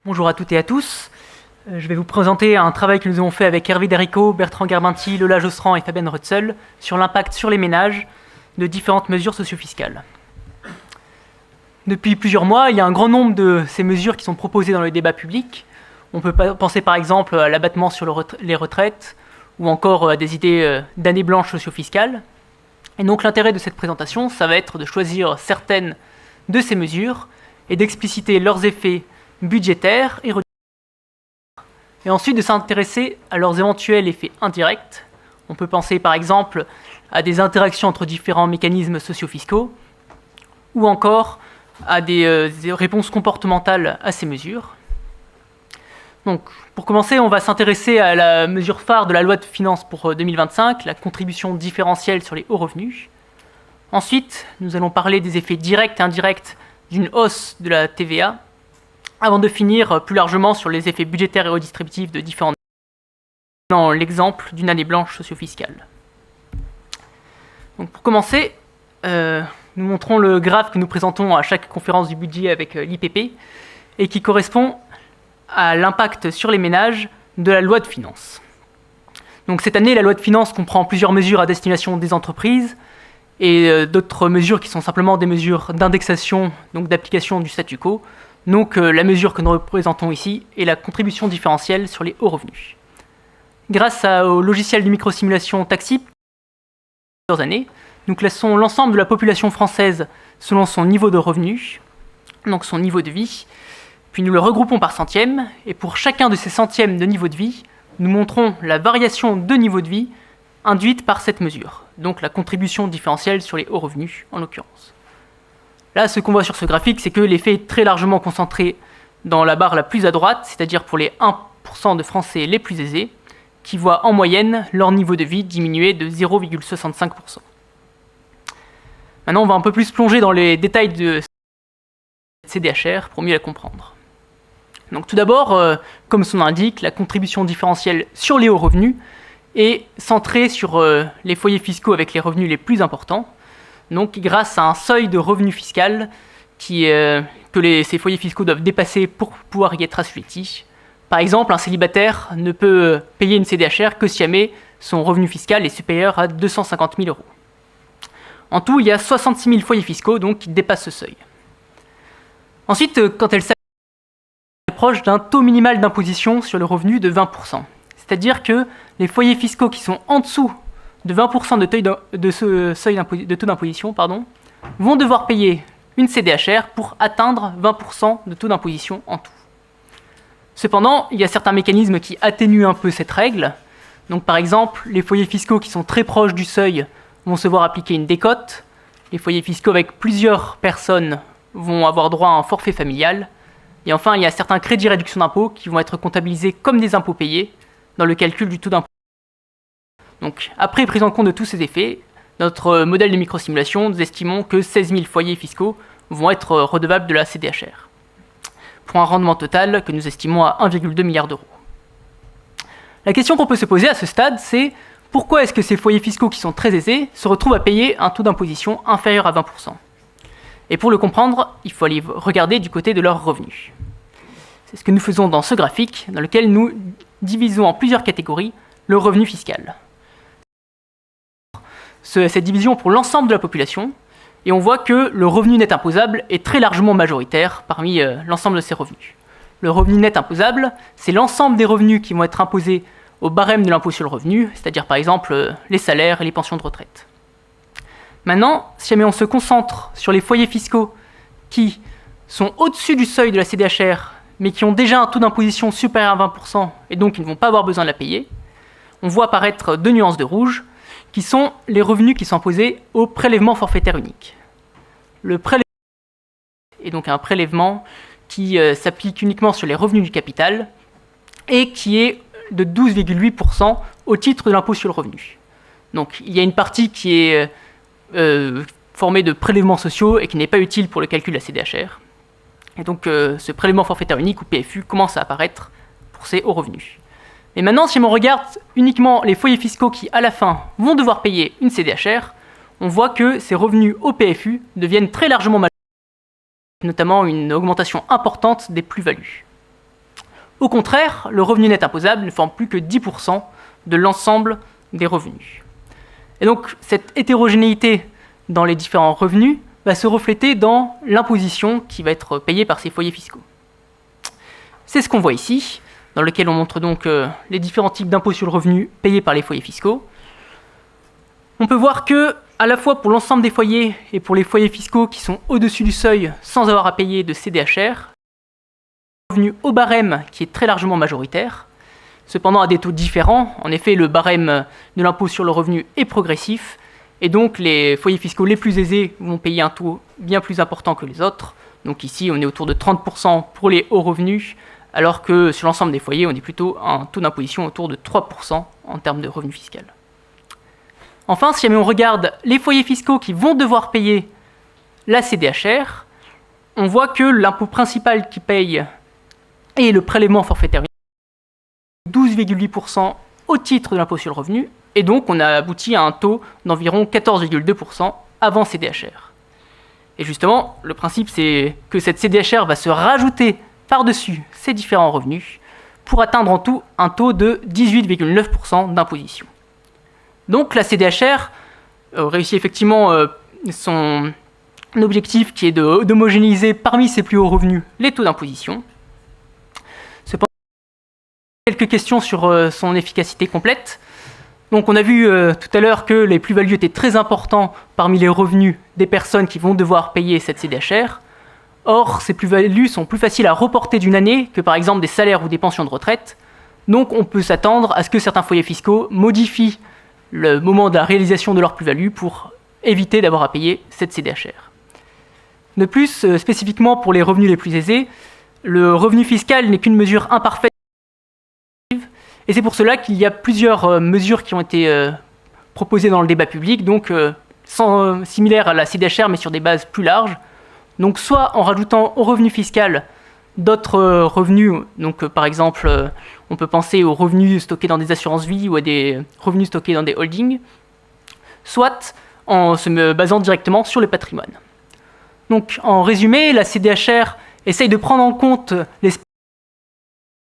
Bonjour à toutes et à tous. Je vais vous présenter un travail que nous avons fait avec Hervé Darico, Bertrand Garbinti, Lola Josserand et Fabienne Rutzel sur l'impact sur les ménages de différentes mesures socio-fiscales. Depuis plusieurs mois, il y a un grand nombre de ces mesures qui sont proposées dans le débat public. On peut penser par exemple à l'abattement sur les retraites ou encore à des idées d'année blanche socio-fiscale. Et donc l'intérêt de cette présentation, ça va être de choisir certaines de ces mesures et d'expliciter leurs effets budgétaires et ensuite de s'intéresser à leurs éventuels effets indirects. On peut penser par exemple à des interactions entre différents mécanismes socio-fiscaux ou encore à des réponses comportementales à ces mesures. Donc, pour commencer, on va s'intéresser à la mesure phare de la loi de finances pour 2025, la contribution différentielle sur les hauts revenus. Ensuite, nous allons parler des effets directs et indirects d'une hausse de la TVA, avant de finir plus largement sur les effets budgétaires et redistributifs de différentes dans l'exemple d'une année blanche socio-fiscale. Donc pour commencer, nous montrons le graphe que nous présentons à chaque conférence du budget avec l'IPP et qui correspond à l'impact sur les ménages de la loi de finances. Donc cette année, la loi de finances comprend plusieurs mesures à destination des entreprises et d'autres mesures qui sont simplement des mesures d'indexation, donc d'application du statu quo. Donc la mesure que nous représentons ici est la contribution différentielle sur les hauts revenus. Grâce au logiciel de microsimulation Taxip, plusieurs années, nous classons l'ensemble de la population française selon son niveau de revenu, donc son niveau de vie, puis nous le regroupons par centième, et pour chacun de ces centièmes de niveau de vie, nous montrons la variation de niveau de vie induite par cette mesure, donc la contribution différentielle sur les hauts revenus en l'occurrence. Là, ce qu'on voit sur ce graphique, c'est que l'effet est très largement concentré dans la barre la plus à droite, c'est-à-dire pour les 1% de Français les plus aisés, qui voient en moyenne leur niveau de vie diminuer de 0,65%. Maintenant, on va un peu plus plonger dans les détails de CDHR pour mieux la comprendre. Donc tout d'abord, comme son nom l'indique, la contribution différentielle sur les hauts revenus est centrée sur les foyers fiscaux avec les revenus les plus importants, donc grâce à un seuil de revenu fiscal que ces foyers fiscaux doivent dépasser pour pouvoir y être assujettis. Par exemple, un célibataire ne peut payer une CDHR que si jamais son revenu fiscal est supérieur à 250 000 €. En tout, il y a 66 000 foyers fiscaux donc, qui dépassent ce seuil. Ensuite, quand elle s'approche, elle est proche d'un taux minimal d'imposition sur le revenu de 20%. C'est-à-dire que les foyers fiscaux qui sont en dessous de 20% de ce seuil de taux d'imposition vont devoir payer une CDHR pour atteindre 20% de taux d'imposition en tout. Cependant, il y a certains mécanismes qui atténuent un peu cette règle. Donc par exemple, les foyers fiscaux qui sont très proches du seuil vont se voir appliquer une décote. Les foyers fiscaux avec plusieurs personnes vont avoir droit à un forfait familial. Et enfin, il y a certains crédits réduction d'impôt qui vont être comptabilisés comme des impôts payés dans le calcul du taux d'impôt. Donc, après prise en compte de tous ces effets, notre modèle de microsimulation, nous estimons que 16 000 foyers fiscaux vont être redevables de la CDHR, pour un rendement total que nous estimons à 1,2 milliard d'euros. La question qu'on peut se poser à ce stade, c'est pourquoi est-ce que ces foyers fiscaux qui sont très aisés se retrouvent à payer un taux d'imposition inférieur à 20%? Et pour le comprendre, il faut aller regarder du côté de leurs revenus. C'est ce que nous faisons dans ce graphique, dans lequel nous divisons en plusieurs catégories le revenu fiscal. Cette division pour l'ensemble de la population, et on voit que le revenu net imposable est très largement majoritaire parmi l'ensemble de ces revenus. Le revenu net imposable, c'est l'ensemble des revenus qui vont être imposés au barème de l'impôt sur le revenu, c'est-à-dire par exemple les salaires et les pensions de retraite. Maintenant, si jamais on se concentre sur les foyers fiscaux qui sont au-dessus du seuil de la CDHR, mais qui ont déjà un taux d'imposition supérieur à 20%, et donc qui ne vont pas avoir besoin de la payer, on voit apparaître deux nuances de rouge, qui sont les revenus qui sont imposés au prélèvement forfaitaire unique. Le prélèvement est donc un prélèvement qui s'applique uniquement sur les revenus du capital et qui est de 12,8% au titre de l'impôt sur le revenu. Donc il y a une partie qui est formée de prélèvements sociaux et qui n'est pas utile pour le calcul de la CDHR. Et donc ce prélèvement forfaitaire unique ou PFU commence à apparaître pour ces hauts revenus. Et maintenant, si on regarde uniquement les foyers fiscaux qui, à la fin, vont devoir payer une CDHR, on voit que ces revenus au PFU deviennent très largement majoritaires, notamment une augmentation importante des plus-values. Au contraire, le revenu net imposable ne forme plus que 10% de l'ensemble des revenus. Et donc, cette hétérogénéité dans les différents revenus va se refléter dans l'imposition qui va être payée par ces foyers fiscaux. C'est ce qu'on voit ici, dans lequel on montre donc les différents types d'impôts sur le revenu payés par les foyers fiscaux. On peut voir que, à la fois pour l'ensemble des foyers et pour les foyers fiscaux qui sont au-dessus du seuil sans avoir à payer de CDHR, le revenu au barème qui est très largement majoritaire, cependant à des taux différents. En effet, le barème de l'impôt sur le revenu est progressif, et donc les foyers fiscaux les plus aisés vont payer un taux bien plus important que les autres. Donc ici, on est autour de 30% pour les hauts revenus, alors que sur l'ensemble des foyers, on est plutôt à un taux d'imposition autour de 3% en termes de revenu fiscal. Enfin, si jamais on regarde les foyers fiscaux qui vont devoir payer la CDHR, on voit que l'impôt principal qui paye est le prélèvement forfaitaire, 12,8% au titre de l'impôt sur le revenu, et donc on a abouti à un taux d'environ 14,2% avant CDHR. Et justement, le principe c'est que cette CDHR va se rajouter par-dessus ces différents revenus pour atteindre en tout un taux de 18,9% d'imposition. Donc la CDHR réussit effectivement son objectif qui est d'homogénéiser parmi ses plus hauts revenus les taux d'imposition. Cependant, quelques questions sur son efficacité complète. Donc on a vu tout à l'heure que les plus-values étaient très importants parmi les revenus des personnes qui vont devoir payer cette CDHR. Or, ces plus-values sont plus faciles à reporter d'une année que par exemple des salaires ou des pensions de retraite. Donc on peut s'attendre à ce que certains foyers fiscaux modifient le moment de la réalisation de leur plus-value pour éviter d'avoir à payer cette CDHR. De plus, spécifiquement pour les revenus les plus aisés, le revenu fiscal n'est qu'une mesure imparfaite, et c'est pour cela qu'il y a plusieurs mesures qui ont été proposées dans le débat public, donc similaires à la CDHR mais sur des bases plus larges. Donc soit en rajoutant au revenu fiscal d'autres revenus, donc par exemple on peut penser aux revenus stockés dans des assurances-vie ou à des revenus stockés dans des holdings, soit en se basant directement sur le patrimoine. Donc en résumé, la CDHR essaye de prendre en compte les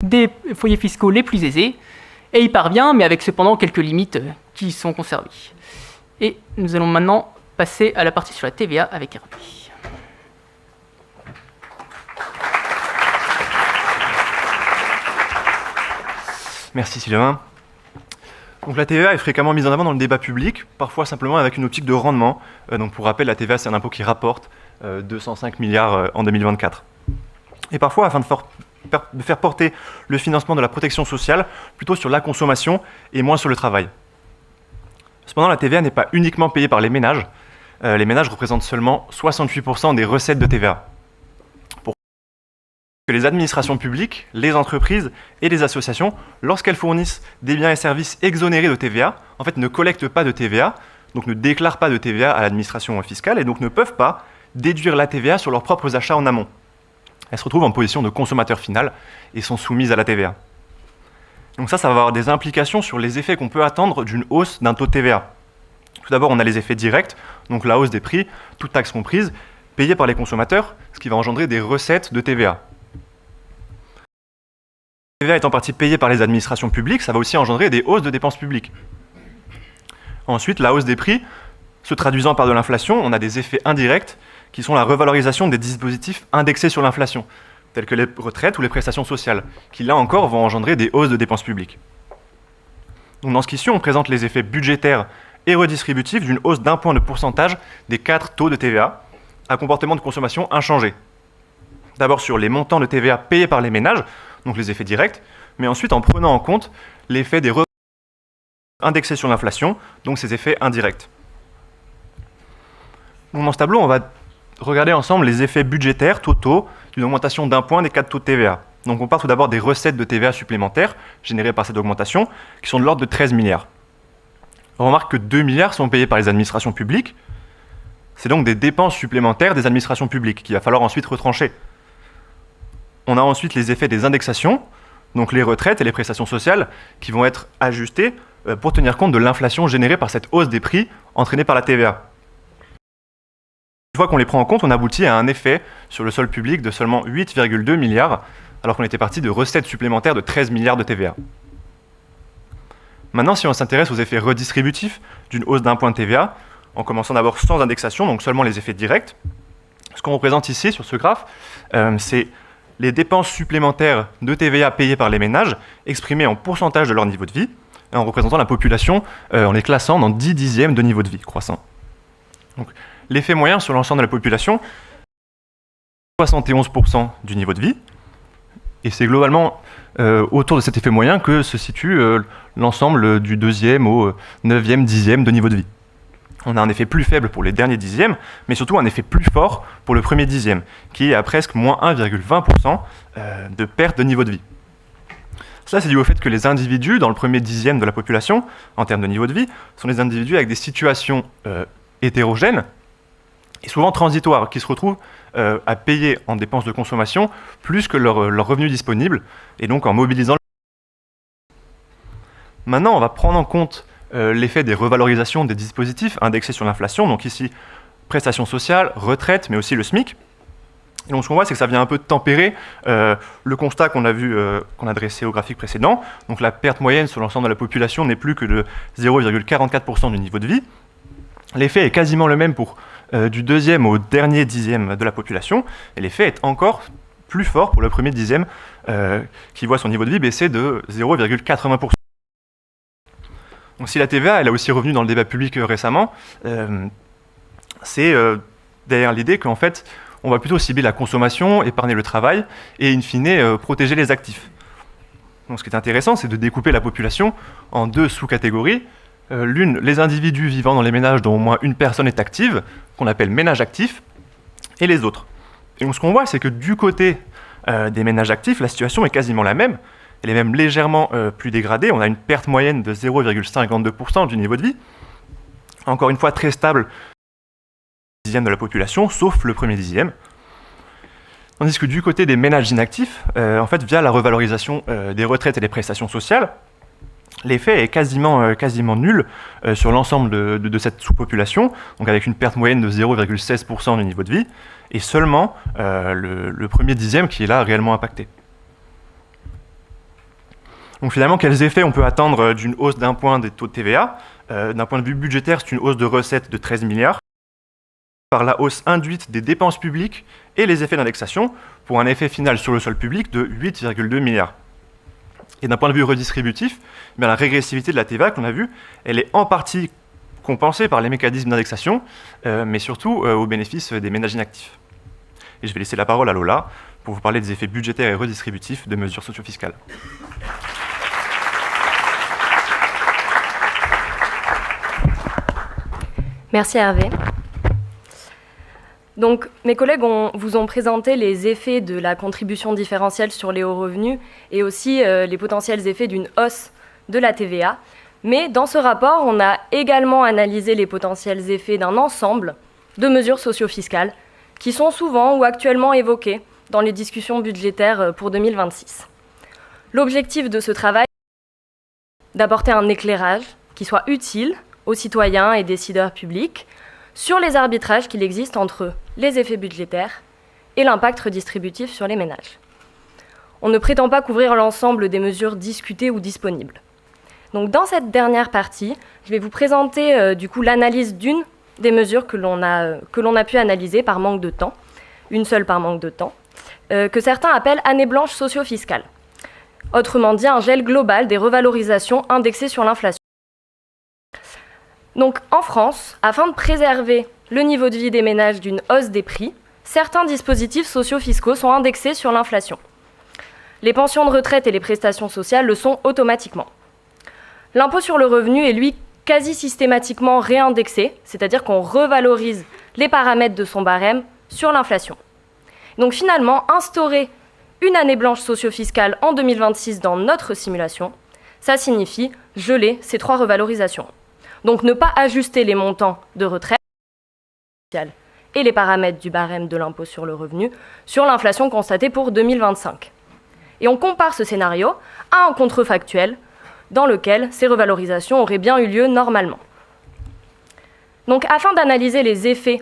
des foyers fiscaux les plus aisés, et y parvient, mais avec cependant quelques limites qui sont conservées. Et nous allons maintenant passer à la partie sur la TVA avec Hervé. Merci Sylvain. Donc la TVA est fréquemment mise en avant dans le débat public, parfois simplement avec une optique de rendement. Donc pour rappel, la TVA c'est un impôt qui rapporte 205 milliards en 2024. Et parfois, afin de faire porter le financement de la protection sociale plutôt sur la consommation et moins sur le travail. Cependant, la TVA n'est pas uniquement payée par les ménages. Les ménages représentent seulement 68% des recettes de TVA. Que les administrations publiques, les entreprises et les associations, lorsqu'elles fournissent des biens et services exonérés de TVA, en fait ne collectent pas de TVA, donc ne déclarent pas de TVA à l'administration fiscale et donc ne peuvent pas déduire la TVA sur leurs propres achats en amont. Elles se retrouvent en position de consommateur final et sont soumises à la TVA. Donc ça va avoir des implications sur les effets qu'on peut attendre d'une hausse d'un taux de TVA. Tout d'abord, on a les effets directs, donc la hausse des prix, toutes taxes comprises, payées par les consommateurs, ce qui va engendrer des recettes de TVA. La TVA est en partie payée par les administrations publiques, ça va aussi engendrer des hausses de dépenses publiques. Ensuite, la hausse des prix, se traduisant par de l'inflation, on a des effets indirects qui sont la revalorisation des dispositifs indexés sur l'inflation, tels que les retraites ou les prestations sociales, qui là encore vont engendrer des hausses de dépenses publiques. Donc dans ce qui suit, on présente les effets budgétaires et redistributifs d'une hausse d'1 point de pourcentage des 4 taux de TVA, à comportement de consommation inchangé. D'abord sur les montants de TVA payés par les ménages, donc les effets directs, mais ensuite en prenant en compte l'effet des revenus indexés sur l'inflation, donc ces effets indirects. Donc dans ce tableau, on va regarder ensemble les effets budgétaires totaux d'une augmentation d'1 point des 4 taux de TVA. Donc on part tout d'abord des recettes de TVA supplémentaires générées par cette augmentation, qui sont de l'ordre de 13 milliards. On remarque que 2 milliards sont payés par les administrations publiques. C'est donc des dépenses supplémentaires des administrations publiques qu'il va falloir ensuite retrancher. On a ensuite les effets des indexations, donc les retraites et les prestations sociales, qui vont être ajustées pour tenir compte de l'inflation générée par cette hausse des prix entraînée par la TVA. Une fois qu'on les prend en compte, on aboutit à un effet sur le solde public de seulement 8,2 milliards, alors qu'on était parti de recettes supplémentaires de 13 milliards de TVA. Maintenant, si on s'intéresse aux effets redistributifs d'une hausse d'1 point de TVA, en commençant d'abord sans indexation, donc seulement les effets directs, ce qu'on représente ici sur ce graphe, c'est les dépenses supplémentaires de TVA payées par les ménages, exprimées en pourcentage de leur niveau de vie, en représentant la population, en les classant dans 10 dixièmes de niveau de vie croissant. Donc, l'effet moyen sur l'ensemble de la population, 71% du niveau de vie, et c'est globalement autour de cet effet moyen que se situe l'ensemble du 2e au 9e dixième de niveau de vie. On a un effet plus faible pour les derniers dixièmes, mais surtout un effet plus fort pour le premier dixième, qui est à presque moins 1,20% de perte de niveau de vie. Cela, c'est dû au fait que les individus dans le premier dixième de la population, en termes de niveau de vie, sont des individus avec des situations hétérogènes et souvent transitoires, qui se retrouvent à payer en dépenses de consommation plus que leur revenu disponible, et donc en mobilisant. Maintenant, on va prendre en compte l'effet des revalorisations des dispositifs indexés sur l'inflation, donc ici prestations sociales, retraite, mais aussi le SMIC. Et donc ce qu'on voit, c'est que ça vient un peu tempérer le constat qu'on a vu, qu'on a dressé au graphique précédent. Donc la perte moyenne sur l'ensemble de la population n'est plus que de 0,44% du niveau de vie. L'effet est quasiment le même pour du deuxième au dernier dixième de la population, et l'effet est encore plus fort pour le premier dixième qui voit son niveau de vie baisser de 0,80%. Donc si la TVA, elle a aussi revenu dans le débat public récemment, c'est derrière l'idée qu'en fait, on va plutôt cibler la consommation, épargner le travail et, in fine, protéger les actifs. Donc ce qui est intéressant, c'est de découper la population en deux sous-catégories. L'une, les individus vivant dans les ménages dont au moins une personne est active, qu'on appelle ménages actifs, et les autres. Et donc ce qu'on voit, c'est que du côté des ménages actifs, la situation est quasiment la même. Elle est même légèrement plus dégradée. On a une perte moyenne de 0,52% du niveau de vie. Encore une fois, très stable, dixième de la population, sauf le premier dixième. Tandis que du côté des ménages inactifs, en fait, via la revalorisation des retraites et des prestations sociales, l'effet est quasiment nul sur l'ensemble de cette sous-population, donc avec une perte moyenne de 0,16% du niveau de vie, et seulement le premier dixième qui est là réellement impacté. Donc finalement, quels effets on peut attendre d'une hausse d'1 point des taux de TVA? D'un point de vue budgétaire, c'est une hausse de recettes de 13 milliards, par la hausse induite des dépenses publiques et les effets d'indexation, pour un effet final sur le sol public de 8,2 milliards. Et d'un point de vue redistributif, la régressivité de la TVA qu'on a vue, elle est en partie compensée par les mécanismes d'indexation, mais surtout au bénéfice des ménages inactifs. Et je vais laisser la parole à Lola pour vous parler des effets budgétaires et redistributifs de mesures socio-fiscales. Merci Hervé. Donc, mes collègues vous ont présenté les effets de la contribution différentielle sur les hauts revenus et aussi les potentiels effets d'une hausse de la TVA. Mais dans ce rapport, on a également analysé les potentiels effets d'un ensemble de mesures socio-fiscales qui sont souvent ou actuellement évoquées dans les discussions budgétaires pour 2026. L'objectif de ce travail est d'apporter un éclairage qui soit utile aux citoyens et décideurs publics sur les arbitrages qu'il existe entre les effets budgétaires et l'impact redistributif sur les ménages. On ne prétend pas couvrir l'ensemble des mesures discutées ou disponibles. Donc dans cette dernière partie, je vais vous présenter du coup l'analyse d'une des mesures que l'on a pu analyser par manque de temps, une seule par manque de temps, que certains appellent année blanche socio-fiscale. Autrement dit, un gel global des revalorisations indexées sur l'inflation. Donc en France, afin de préserver le niveau de vie des ménages d'une hausse des prix, certains dispositifs socio-fiscaux sont indexés sur l'inflation. Les pensions de retraite et les prestations sociales le sont automatiquement. L'impôt sur le revenu est lui quasi systématiquement réindexé, c'est-à-dire qu'on revalorise les paramètres de son barème sur l'inflation. Donc finalement, instaurer une année blanche socio-fiscale en 2026 dans notre simulation, ça signifie geler ces trois revalorisations. Donc ne pas ajuster les montants de retraite et les paramètres du barème de l'impôt sur le revenu sur l'inflation constatée pour 2025. Et on compare ce scénario à un contrefactuel dans lequel ces revalorisations auraient bien eu lieu normalement. Donc afin d'analyser les effets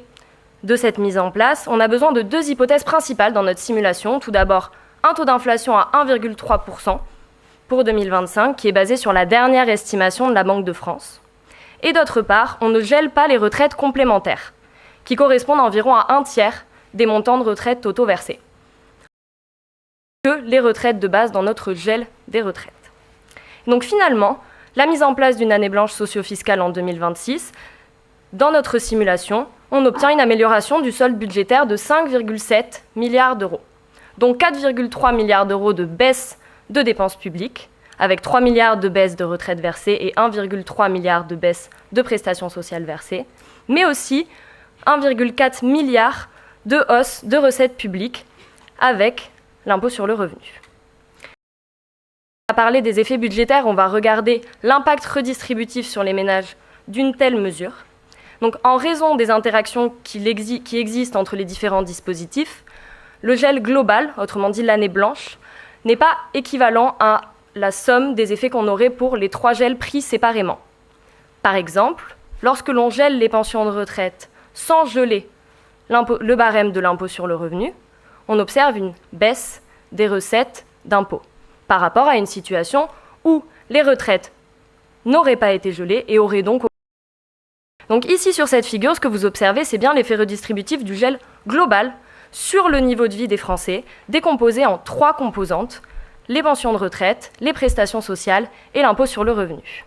de cette mise en place, on a besoin de deux hypothèses principales dans notre simulation. Tout d'abord, un taux d'inflation à 1,3% pour 2025, qui est basé sur la dernière estimation de la Banque de France. Et d'autre part, on ne gèle pas les retraites complémentaires, qui correspondent environ à un tiers des montants de retraite totaux versés, que les retraites de base dans notre gel des retraites. Donc finalement, la mise en place d'une année blanche socio-fiscale en 2026, dans notre simulation, on obtient une amélioration du solde budgétaire de 5,7 milliards d'euros, dont 4,3 milliards d'euros de baisse de dépenses publiques, avec 3 milliards de baisse de retraites versées et 1,3 milliard de baisse de prestations sociales versées, mais aussi 1,4 milliard de hausse de recettes publiques avec l'impôt sur le revenu. On va parler des effets budgétaires, on va regarder l'impact redistributif sur les ménages d'une telle mesure. Donc, en raison des interactions qui existent entre les différents dispositifs, le gel global, autrement dit l'année blanche, n'est pas équivalent à la somme des effets qu'on aurait pour les 3 gels pris séparément. Par exemple, lorsque l'on gèle les pensions de retraite sans geler le barème de l'impôt sur le revenu, on observe une baisse des recettes d'impôt par rapport à une situation où les retraites n'auraient pas été gelées et auraient donc... Donc ici, sur cette figure, ce que vous observez, c'est bien l'effet redistributif du gel global sur le niveau de vie des Français, décomposé en 3 composantes, les pensions de retraite, les prestations sociales et l'impôt sur le revenu.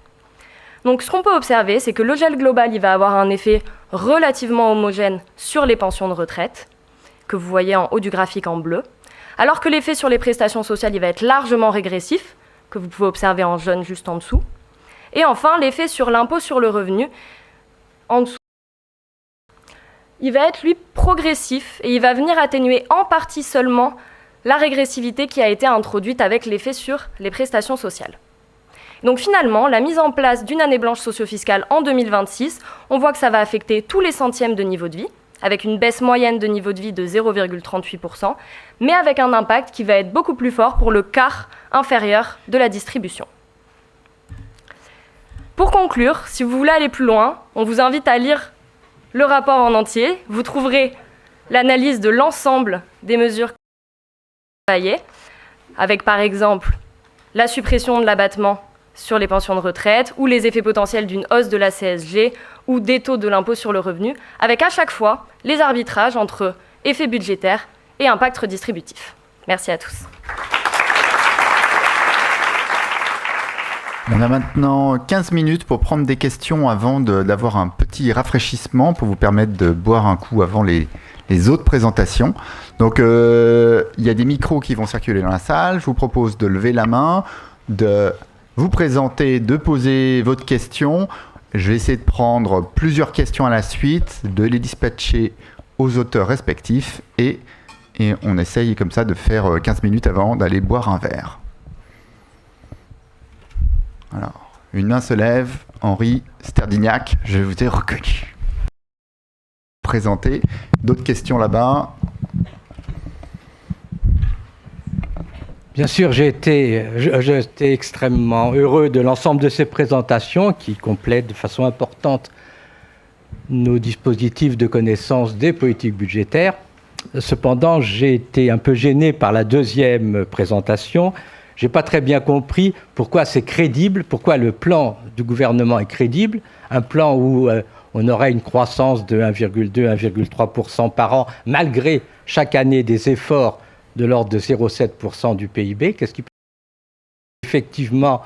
Donc ce qu'on peut observer, c'est que le gel global, il va avoir un effet relativement homogène sur les pensions de retraite, que vous voyez en haut du graphique en bleu, alors que l'effet sur les prestations sociales, il va être largement régressif, que vous pouvez observer en jaune juste en dessous. Et enfin, l'effet sur l'impôt sur le revenu, en dessous, il va être, lui, progressif et il va venir atténuer en partie seulement la régressivité qui a été introduite avec l'effet sur les prestations sociales. Donc finalement, la mise en place d'une année blanche socio-fiscale en 2026, on voit que ça va affecter tous les centièmes de niveau de vie, avec une baisse moyenne de niveau de vie de 0,38%, mais avec un impact qui va être beaucoup plus fort pour le quart inférieur de la distribution. Pour conclure, si vous voulez aller plus loin, on vous invite à lire le rapport en entier. Vous trouverez l'analyse de l'ensemble des mesures travaillées, avec par exemple la suppression de l'abattement sur les pensions de retraite ou les effets potentiels d'une hausse de la CSG ou des taux de l'impôt sur le revenu, avec à chaque fois les arbitrages entre effets budgétaires et impact redistributif. Merci à tous. On a maintenant 15 minutes pour prendre des questions avant d'avoir un petit rafraîchissement pour vous permettre de boire un coup avant les autres présentations. Donc, il y a des micros qui vont circuler dans la salle. Je vous propose de lever la main, de vous présenter, de poser votre question. Je vais essayer de prendre plusieurs questions à la suite, de les dispatcher aux auteurs respectifs et on essaye comme ça de faire 15 minutes avant d'aller boire un verre. Alors, une main se lève, Henri Sterdignac, je vous ai reconnu. Présenter. D'autres questions là-bas? Bien sûr, j'ai été extrêmement heureux de l'ensemble de ces présentations qui complètent de façon importante nos dispositifs de connaissance des politiques budgétaires. Cependant, j'ai été un peu gêné par la deuxième présentation. Je n'ai pas très bien compris pourquoi c'est crédible, pourquoi le plan du gouvernement est crédible, un plan où on aurait une croissance de 1,2-1,3% par an, malgré chaque année des efforts de l'ordre de 0,7% du PIB. Qu'est-ce qui peut... Effectivement,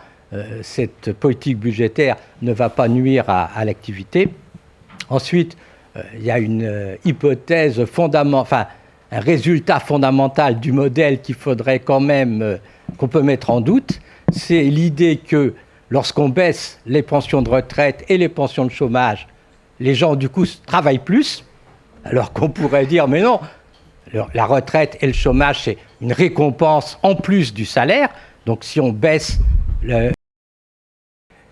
cette politique budgétaire ne va pas nuire à l'activité. Ensuite, il y a une hypothèse fondamentale, un résultat fondamental du modèle qu'il faudrait quand même, qu'on peut mettre en doute, c'est l'idée que lorsqu'on baisse les pensions de retraite et les pensions de chômage, les gens du coup travaillent plus, alors qu'on pourrait dire mais non, la retraite et le chômage c'est une récompense en plus du salaire, donc si on baisse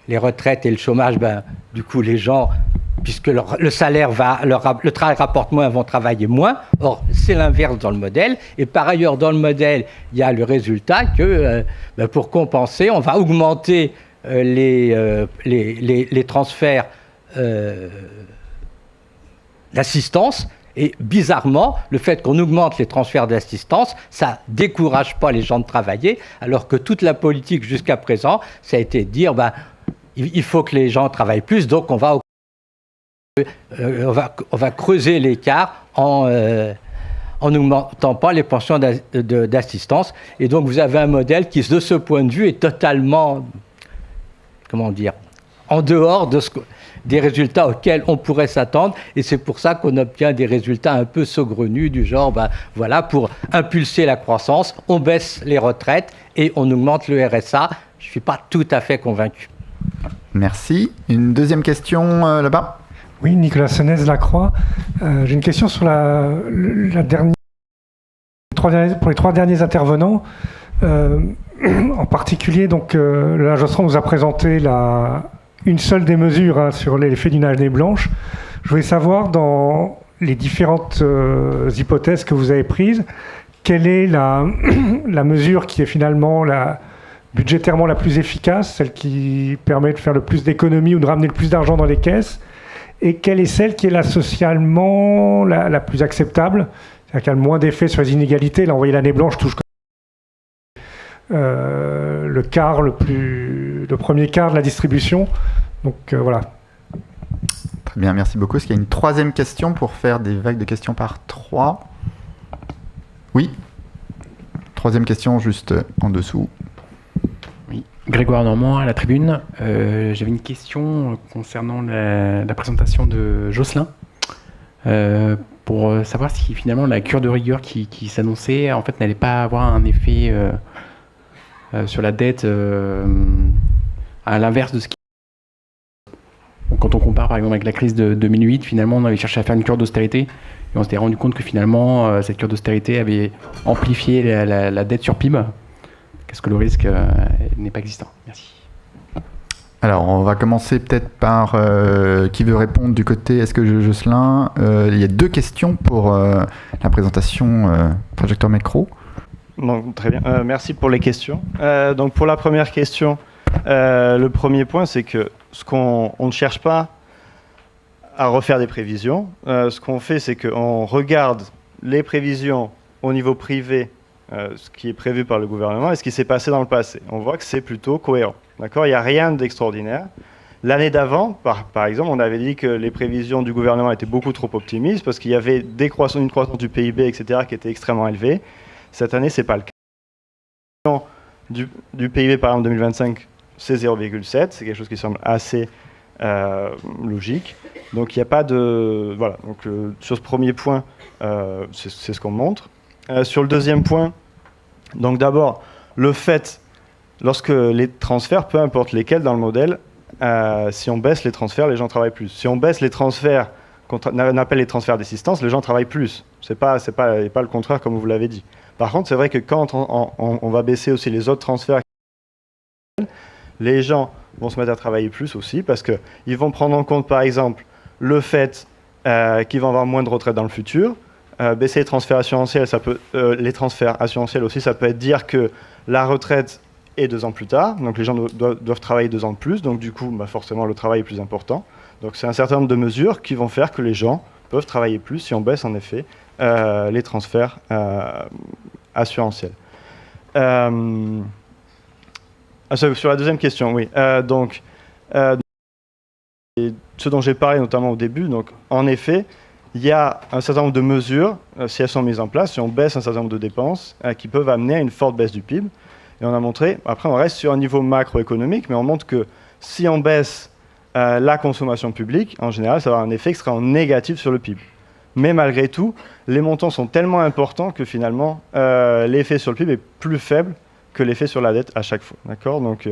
les retraites et le chômage, ben, du coup les gens, puisque le salaire le travail rapporte moins, vont travailler moins. Or, c'est l'inverse dans le modèle. Et par ailleurs, dans le modèle, il y a le résultat que, pour compenser, on va augmenter les transferts d'assistance Et bizarrement, le fait qu'on augmente les transferts d'assistance, ça décourage pas les gens de travailler, alors que toute la politique jusqu'à présent, ça a été de dire, il faut que les gens travaillent plus, donc on va creuser l'écart en n'augmentant pas les pensions d'assistance. Et donc vous avez un modèle qui, de ce point de vue, est totalement, en dehors des résultats auxquels on pourrait s'attendre. Et c'est pour ça qu'on obtient des résultats un peu saugrenus, du genre, pour impulser la croissance, on baisse les retraites et on augmente le RSA. Je ne suis pas tout à fait convaincu. Merci. Une deuxième question là-bas. Oui, Nicolas Senez, Lacroix. J'ai une question sur la dernière, pour les 3 derniers intervenants. En particulier, donc, l'Agence Josserand nous a présenté une seule des mesures sur l'effet d'une année blanche. Je voulais savoir, dans les différentes hypothèses que vous avez prises, quelle est la mesure qui est finalement budgétairement la plus efficace, celle qui permet de faire le plus d'économies ou de ramener le plus d'argent dans les caisses, et quelle est celle qui est socialement la plus acceptable, c'est-à-dire qui a le moins d'effet sur les inégalités. Là, on voyait l'année blanche touche le premier quart de la distribution. Donc voilà. Très bien, merci beaucoup. Est-ce qu'il y a une troisième question pour faire des vagues de questions par 3 ? Oui. Troisième question juste en dessous. Oui, Grégoire Normand à la tribune. J'avais une question concernant la présentation de Josselin, pour savoir si finalement la cure de rigueur qui s'annonçait en fait n'allait pas avoir un effet sur la dette à l'inverse de ce qui... Quand on compare par exemple avec la crise de 2008, finalement on avait cherché à faire une cure d'austérité et on s'était rendu compte que finalement cette cure d'austérité avait amplifié la dette sur PIB. Qu'est-ce que le risque n'est pas existant? Merci. Alors, on va commencer peut-être par qui veut répondre du côté. Est-ce que Josselin, il y a 2 questions pour la présentation Projecteur Macro. Donc, très bien. Merci pour les questions. Donc, pour la première question, le premier point, c'est que on ne cherche pas à refaire des prévisions. Ce qu'on fait, c'est qu'on regarde les prévisions au niveau privé, ce qui est prévu par le gouvernement et ce qui s'est passé dans le passé. On voit que c'est plutôt cohérent. D'accord ? Il n'y a rien d'extraordinaire. L'année d'avant, par exemple, on avait dit que les prévisions du gouvernement étaient beaucoup trop optimistes parce qu'il y avait une croissance du PIB, etc., qui était extrêmement élevée. Cette année, ce n'est pas le cas. Du PIB, par exemple, 2025, c'est 0,7. C'est quelque chose qui semble assez logique. Donc, il n'y a pas de... Voilà. Donc, sur ce premier point, c'est ce qu'on montre. Sur le deuxième point, donc d'abord, le fait, lorsque les transferts, peu importe lesquels dans le modèle, si on baisse les transferts, les gens travaillent plus. Si on baisse les transferts, qu'on appelle les transferts d'assistance, les gens travaillent plus. C'est pas le contraire comme vous l'avez dit. Par contre, c'est vrai que quand on va baisser aussi les autres transferts, les gens vont se mettre à travailler plus aussi parce qu'ils vont prendre en compte, par exemple, le fait qu'ils vont avoir moins de retraite dans le futur. Baisser les transferts assurantiels, les transferts assurantiels aussi, ça peut être dire que la retraite est 2 ans plus tard, donc les gens doivent travailler 2 ans de plus, donc du coup, forcément, le travail est plus important. Donc c'est un certain nombre de mesures qui vont faire que les gens peuvent travailler plus si on baisse en effet les transferts assurantiels. Sur la deuxième question, oui. Ce dont j'ai parlé notamment au début, donc en effet, il y a un certain nombre de mesures, si elles sont mises en place, si on baisse un certain nombre de dépenses, qui peuvent amener à une forte baisse du PIB. Et on a montré, après on reste sur un niveau macroéconomique, mais on montre que si on baisse la consommation publique, en général, ça va avoir un effet extrêmement négatif sur le PIB. Mais malgré tout, les montants sont tellement importants que finalement, l'effet sur le PIB est plus faible que l'effet sur la dette à chaque fois. D'accord ? Donc,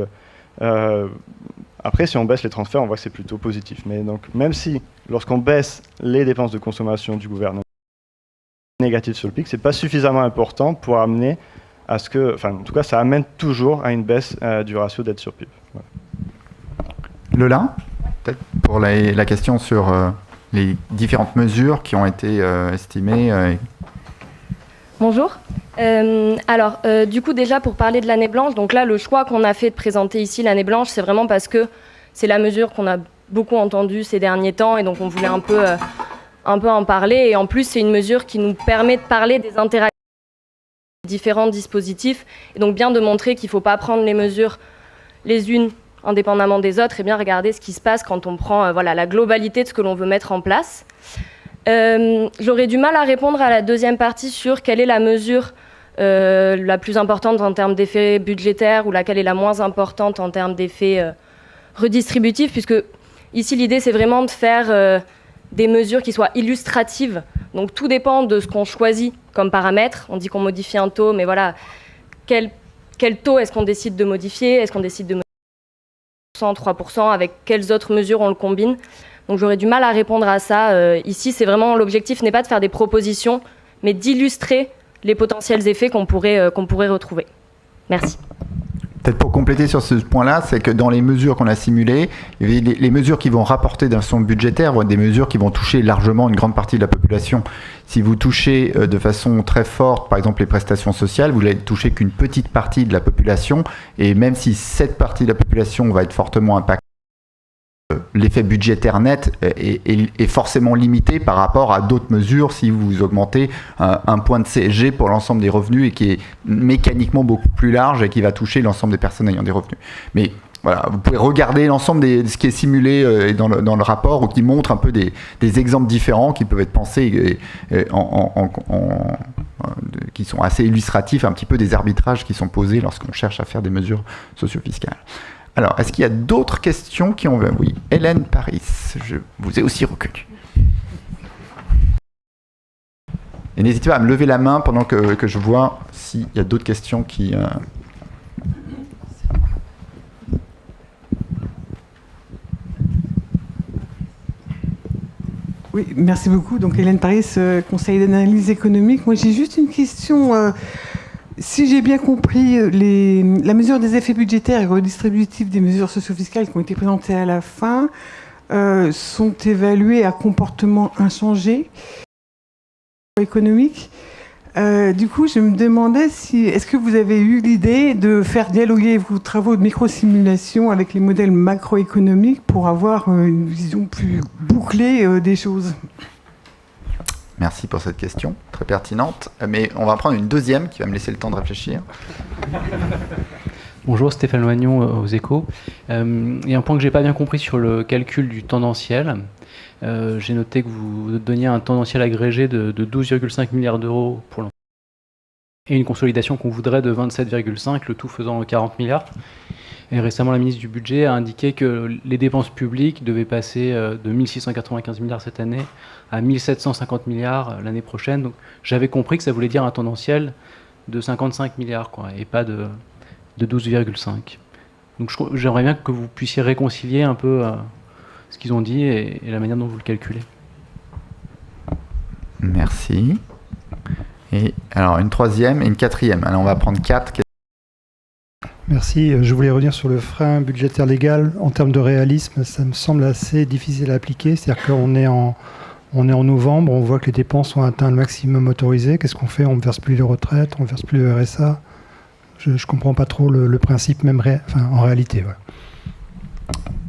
après, si on baisse les transferts, on voit que c'est plutôt positif. Mais donc, même si, lorsqu'on baisse les dépenses de consommation du gouvernement négatif sur le PIB, c'est pas suffisamment important pour amener à ce que, en tout cas, ça amène toujours à une baisse du ratio dette sur PIB. Voilà. Lola, peut-être pour la question sur les différentes mesures qui ont été estimées. Bonjour. Du coup, déjà, pour parler de l'année blanche, donc là, le choix qu'on a fait de présenter ici l'année blanche, c'est vraiment parce que c'est la mesure qu'on a beaucoup entendue ces derniers temps, et donc on voulait un peu un peu en parler. Et en plus, c'est une mesure qui nous permet de parler des interactions des différents dispositifs. Et donc bien de montrer qu'il ne faut pas prendre les mesures les unes indépendamment des autres et bien regarder ce qui se passe quand on prend la globalité de ce que l'on veut mettre en place. J'aurais du mal à répondre à la deuxième partie sur quelle est la mesure la plus importante en termes d'effets budgétaires ou laquelle est la moins importante en termes d'effets redistributifs, puisque ici l'idée c'est vraiment de faire des mesures qui soient illustratives. Donc tout dépend de ce qu'on choisit comme paramètre. On dit qu'on modifie un taux, mais voilà, quel taux est-ce qu'on décide de modifier? Est-ce qu'on décide de modifier 3%, avec quelles autres mesures on le combine? Donc j'aurais du mal à répondre à ça. Ici, c'est vraiment l'objectif n'est pas de faire des propositions, mais d'illustrer les potentiels effets qu'on pourrait retrouver. Merci. Peut-être pour compléter sur ce point-là, c'est que dans les mesures qu'on a simulées, les mesures qui vont rapporter d'un son budgétaire vont être des mesures qui vont toucher largement une grande partie de la population. Si vous touchez de façon très forte, par exemple les prestations sociales, vous n'allez toucher qu'une petite partie de la population, et même si cette partie de la population va être fortement impactée, l'effet budgétaire net est forcément limité par rapport à d'autres mesures si vous augmentez un point de CSG pour l'ensemble des revenus et qui est mécaniquement beaucoup plus large et qui va toucher l'ensemble des personnes ayant des revenus. Mais voilà, vous pouvez regarder l'ensemble de ce qui est simulé dans le rapport ou qui montre un peu des exemples différents qui peuvent être pensés qui sont assez illustratifs, un petit peu des arbitrages qui sont posés lorsqu'on cherche à faire des mesures socio-fiscales. Alors, est-ce qu'il y a d'autres questions qui ont... Oui, Hélène Paris, je vous ai aussi reconnu. Et n'hésitez pas à me lever la main pendant que je vois s'il y a d'autres questions qui... Oui, merci beaucoup. Donc, Hélène Paris, conseil d'analyse économique. Moi, j'ai juste une question... Si j'ai bien compris, la mesure des effets budgétaires et redistributifs des mesures socio-fiscales qui ont été présentées à la fin sont évaluées à comportement inchangé économique. Du coup, je me demandais est-ce que vous avez eu l'idée de faire dialoguer vos travaux de microsimulation avec les modèles macroéconomiques pour avoir une vision plus bouclée des choses? Merci pour cette question, très pertinente. Mais on va prendre une deuxième qui va me laisser le temps de réfléchir. Bonjour, Stéphane Loignon aux Échos. Il y a un point que je n'ai pas bien compris sur le calcul du tendanciel. J'ai noté que vous donniez un tendanciel agrégé de 12,5 milliards d'euros pour l'an et une consolidation qu'on voudrait de 27,5, le tout faisant 40 milliards. Et récemment, la ministre du Budget a indiqué que les dépenses publiques devaient passer de 1695 milliards cette année à 1750 milliards l'année prochaine. Donc j'avais compris que ça voulait dire un tendanciel de 55 milliards, quoi, et pas de 12,5. Donc j'aimerais bien que vous puissiez réconcilier un peu ce qu'ils ont dit et la manière dont vous le calculez. Merci. Et alors une troisième et une quatrième. Alors on va prendre 4 questions. Merci. Je voulais revenir sur le frein budgétaire légal. En termes de réalisme, ça me semble assez difficile à appliquer. C'est-à-dire qu'on est en novembre, on voit que les dépenses ont atteint le maximum autorisé. Qu'est-ce qu'on fait? On ne verse plus les retraites, on ne verse plus le RSA. Je ne comprends pas trop le principe même en réalité. Voilà.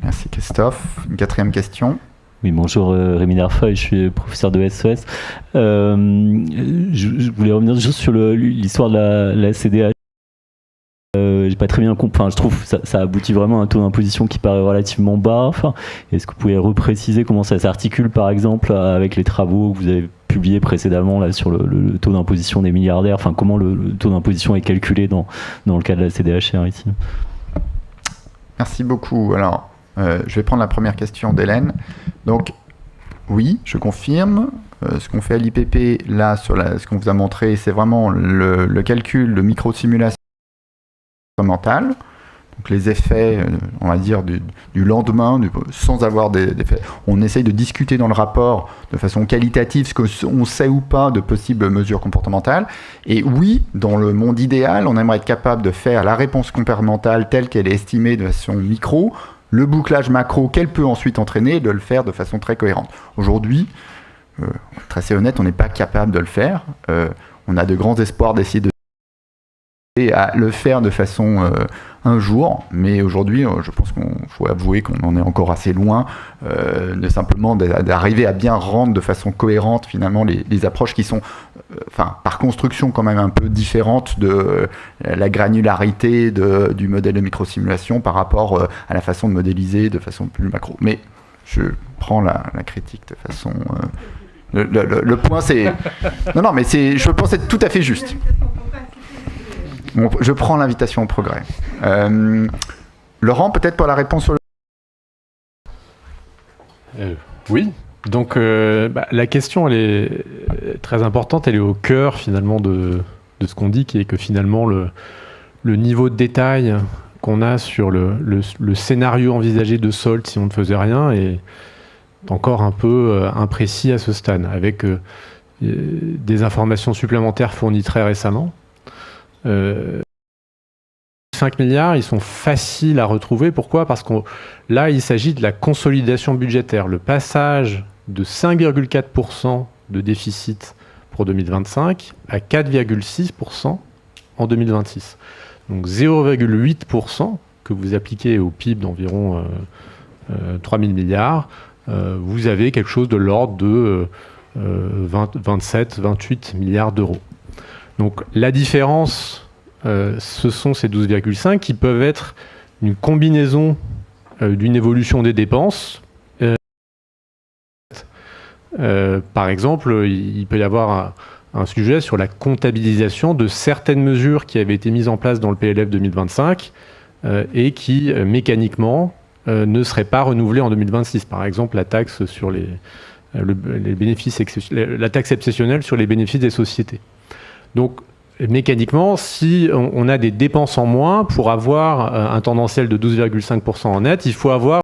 Merci Christophe. Une quatrième question. Oui, bonjour Rémi Nerfeuille, je suis professeur de SES. Je voulais revenir juste sur l'histoire de la CDH. J'ai pas très bien compris. Enfin, je trouve que ça aboutit vraiment à un taux d'imposition qui paraît relativement bas. Enfin, est-ce que vous pouvez repréciser comment ça s'articule, par exemple, avec les travaux que vous avez publiés précédemment là, sur le taux d'imposition des milliardaires? Enfin, comment le taux d'imposition est calculé dans le cas de la CDHR ici? Merci beaucoup. Alors, je vais prendre la première question d'Hélène. Donc, oui, je confirme. Ce qu'on fait à l'IPP, là, sur ce qu'on vous a montré, c'est vraiment le calcul de micro-simulation mentale. Donc les effets, on va dire, du lendemain, sans avoir d'effets. On essaye de discuter dans le rapport de façon qualitative ce qu'on sait ou pas de possibles mesures comportementales. Et oui, dans le monde idéal, on aimerait être capable de faire la réponse comportementale telle qu'elle est estimée de façon micro, le bouclage macro qu'elle peut ensuite entraîner, de le faire de façon très cohérente. Aujourd'hui, très honnête, on n'est pas capable de le faire. On a de grands espoirs d'essayer de et à le faire de façon un jour, mais aujourd'hui, je pense qu'il faut avouer qu'on en est encore assez loin, de simplement d'arriver à bien rendre de façon cohérente finalement les approches qui sont, par construction quand même un peu différentes de la granularité du modèle de microsimulation par rapport à la façon de modéliser de façon plus macro. Mais je prends la critique de façon... Le point c'est... Non, mais je pense être tout à fait juste. Bon, je prends l'invitation au progrès. Laurent, peut-être pour la réponse sur le... Oui. Donc la question, elle est très importante. Elle est au cœur finalement de ce qu'on dit, qui est que finalement le niveau de détail qu'on a sur le scénario envisagé de solde si on ne faisait rien est encore un peu imprécis à ce stade, avec des informations supplémentaires fournies très récemment. 5 milliards, ils sont faciles à retrouver. Pourquoi ? Parce que là, il s'agit de la consolidation budgétaire. Le passage de 5,4% de déficit pour 2025 à 4,6% en 2026. Donc 0,8% que vous appliquez au PIB d'environ 3 000 milliards, vous avez quelque chose de l'ordre de 27, 28 milliards d'euros. Donc la différence, ce sont ces 12,5 qui peuvent être une combinaison d'une évolution des dépenses. Par exemple, il peut y avoir un sujet sur la comptabilisation de certaines mesures qui avaient été mises en place dans le PLF 2025 et qui, mécaniquement, ne seraient pas renouvelées en 2026. Par exemple, la taxe sur les bénéfices, la taxe exceptionnelle sur les bénéfices des sociétés. Donc, mécaniquement, si on a des dépenses en moins, pour avoir un tendanciel de 12,5% en net, il faut avoir une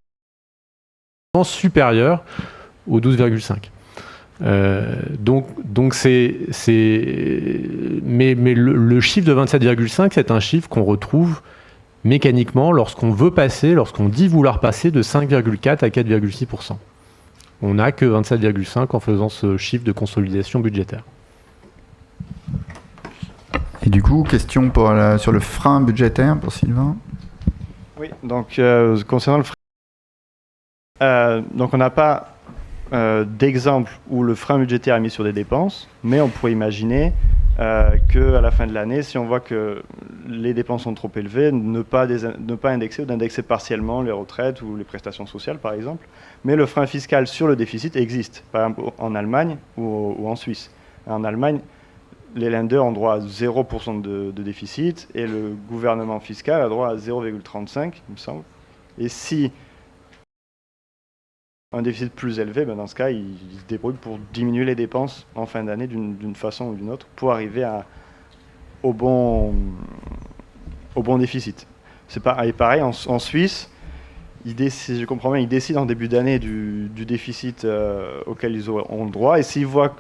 dépense supérieure aux 12,5%. Donc mais le chiffre de 27,5, c'est un chiffre qu'on retrouve mécaniquement lorsqu'on dit vouloir passer de 5,4 à 4,6%. On n'a que 27,5 en faisant ce chiffre de consolidation budgétaire. Et du coup, question sur le frein budgétaire pour Sylvain. Oui, donc concernant le frein, donc on n'a pas d'exemple où le frein budgétaire est mis sur des dépenses, mais on pourrait imaginer qu'à la fin de l'année, si on voit que les dépenses sont trop élevées, ne pas indexer ou d'indexer partiellement les retraites ou les prestations sociales, par exemple. Mais le frein fiscal sur le déficit existe, par exemple en Allemagne ou en Suisse. En Allemagne, les lenders ont droit à 0% de déficit et le gouvernement fiscal a droit à 0,35, il me semble. Et si un déficit plus élevé, dans ce cas, il se débrouille pour diminuer les dépenses en fin d'année d'une façon ou d'une autre pour arriver au bon déficit. Et pareil, en Suisse, si je comprends bien, ils décident en début d'année du déficit auquel ils auront droit. Et s'ils voient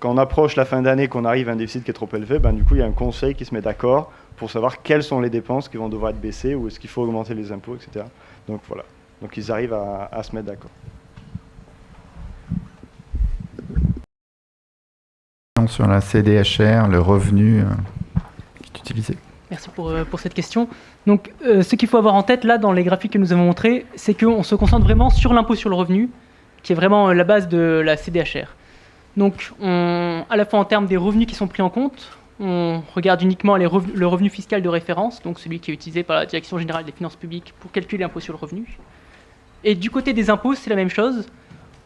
quand on approche la fin d'année, qu'on arrive à un déficit qui est trop élevé, du coup, il y a un conseil qui se met d'accord pour savoir quelles sont les dépenses qui vont devoir être baissées ou est-ce qu'il faut augmenter les impôts, etc. Donc voilà. Donc ils arrivent à se mettre d'accord. Sur la CDHR, le revenu qui est utilisé. Merci pour cette question. Donc, ce qu'il faut avoir en tête, là, dans les graphiques que nous avons montrés, c'est qu'on se concentre vraiment sur l'impôt sur le revenu, qui est vraiment la base de la CDHR. Donc, à la fois en termes des revenus qui sont pris en compte, on regarde uniquement le revenu fiscal de référence, donc celui qui est utilisé par la Direction générale des finances publiques pour calculer l'impôt sur le revenu. Et du côté des impôts, c'est la même chose.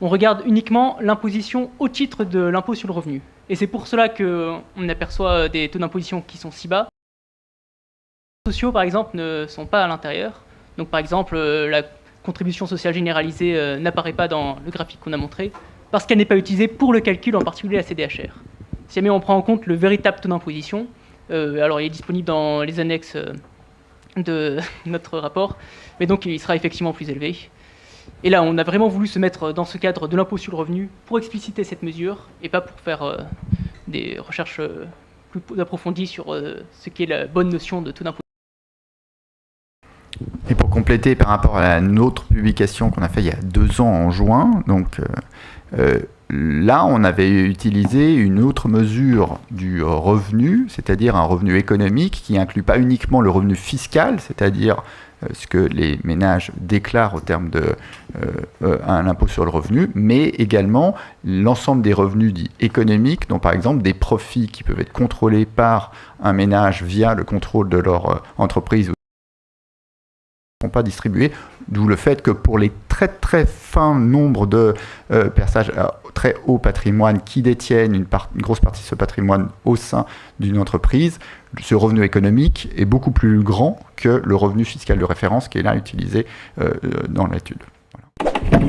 On regarde uniquement l'imposition au titre de l'impôt sur le revenu. Et c'est pour cela qu'on aperçoit des taux d'imposition qui sont si bas. Les sociaux, par exemple, ne sont pas à l'intérieur. Donc, par exemple, la contribution sociale généralisée n'apparaît pas dans le graphique qu'on a montré, parce qu'elle n'est pas utilisée pour le calcul, en particulier la CDHR. Si jamais on prend en compte le véritable taux d'imposition, alors il est disponible dans les annexes de notre rapport, mais donc il sera effectivement plus élevé. Et là, on a vraiment voulu se mettre dans ce cadre de l'impôt sur le revenu pour expliciter cette mesure et pas pour faire des recherches plus approfondies sur ce qui est la bonne notion de taux d'imposition. Et pour compléter par rapport à une autre publication qu'on a fait il y a 2 ans en juin, donc là, on avait utilisé une autre mesure du revenu, c'est-à-dire un revenu économique qui inclut pas uniquement le revenu fiscal, c'est-à-dire ce que les ménages déclarent au terme un impôt sur le revenu, mais également l'ensemble des revenus dits économiques, dont par exemple des profits qui peuvent être contrôlés par un ménage via le contrôle de leur entreprise ou ne sont pas distribués, d'où le fait que pour les très très fins nombre de personnes à très haut patrimoine qui détiennent une grosse partie de ce patrimoine au sein d'une entreprise, ce revenu économique est beaucoup plus grand que le revenu fiscal de référence qui est là utilisé dans l'étude. Voilà.